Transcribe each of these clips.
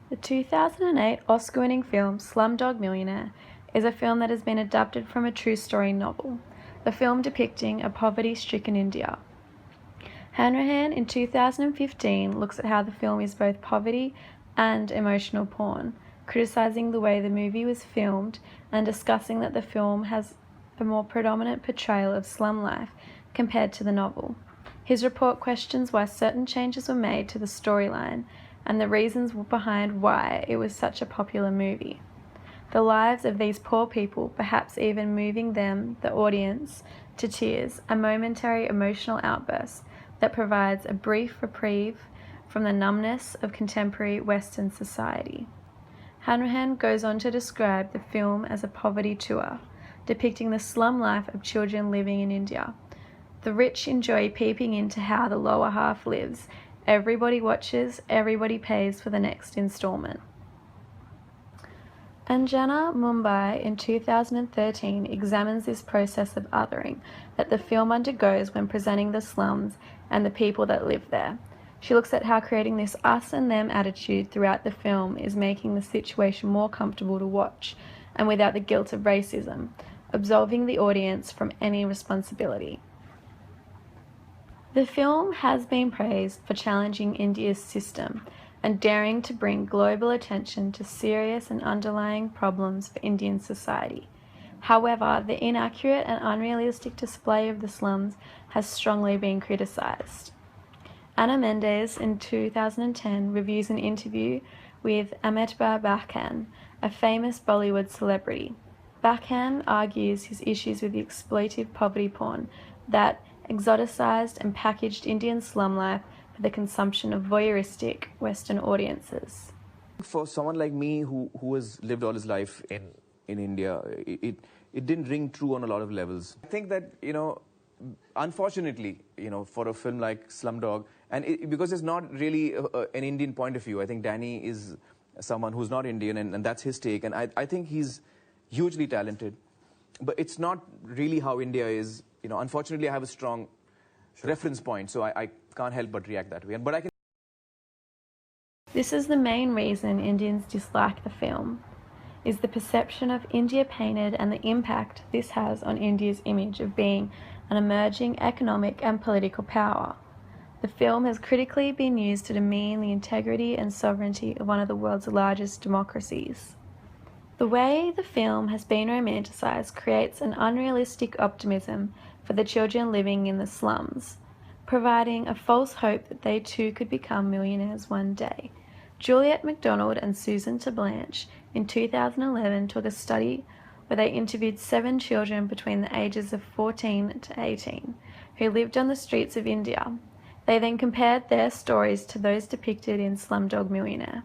The 2008 Oscar-winning film Slumdog Millionaire is a film that has been adapted from a true story novel, the film depicting a poverty-stricken India. Hanrahan in 2015 looks at how the film is both poverty and emotional porn, criticizing the way the movie was filmed and discussing that the film has a more predominant portrayal of slum life compared to the novel. His report questions why certain changes were made to the storyline and the reasons behind why it was such a popular movie. The lives of these poor people, perhaps even moving them, the audience, to tears, a momentary emotional outburst that provides a brief reprieve from the numbness of contemporary Western society. Hanrahan goes on to describe the film as a poverty tour, depicting the slum life of children living in India. The rich enjoy peeping into how the lower half lives. Everybody watches, everybody pays for the next installment. Anjana Mumbai in 2013 examines this process of othering that the film undergoes when presenting the slums and the people that live there. She looks at how creating this us and them attitude throughout the film is making the situation more comfortable to watch and without the guilt of racism, absolving the audience from any responsibility. The film has been praised for challenging India's system and daring to bring global attention to serious and underlying problems for Indian society. However, the inaccurate and unrealistic display of the slums has strongly been criticized. Anna Mendes in 2010 reviews an interview with Amitabh Bachchan, a famous Bollywood celebrity. Bachchan argues his issues with the exploitive poverty porn that exoticized and packaged Indian slum life for the consumption of voyeuristic Western audiences. For someone like me who has lived all his life in India, it didn't ring true on a lot of levels. I think that, unfortunately, for a film like Slumdog, and because it's not really an Indian point of view, I think Danny is someone who's not Indian, and that's his take, and I think he's hugely talented. But it's not really how India is. Unfortunately, I have a strong reference point, so I can't help but react that way. But I can. This is the main reason Indians dislike the film, is the perception of India painted and the impact this has on India's image of being an emerging economic and political power. The film has critically been used to demean the integrity and sovereignty of one of the world's largest democracies. The way the film has been romanticized creates an unrealistic optimism for the children living in the slums, providing a false hope that they too could become millionaires one day. Juliet MacDonald and Susan Blanche in 2011 took a study where they interviewed 7 children between the ages of 14 to 18 who lived on the streets of India. They then compared their stories to those depicted in Slumdog Millionaire.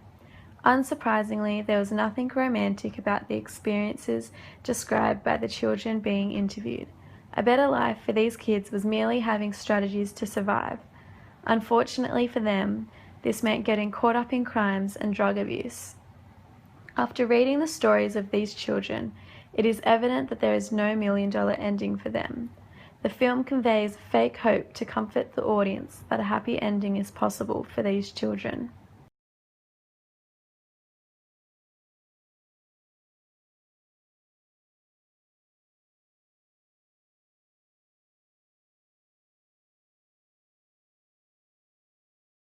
Unsurprisingly, there was nothing romantic about the experiences described by the children being interviewed. A better life for these kids was merely having strategies to survive. Unfortunately for them, this meant getting caught up in crimes and drug abuse. After reading the stories of these children, it is evident that there is no million-dollar ending for them. The film conveys fake hope to comfort the audience that a happy ending is possible for these children.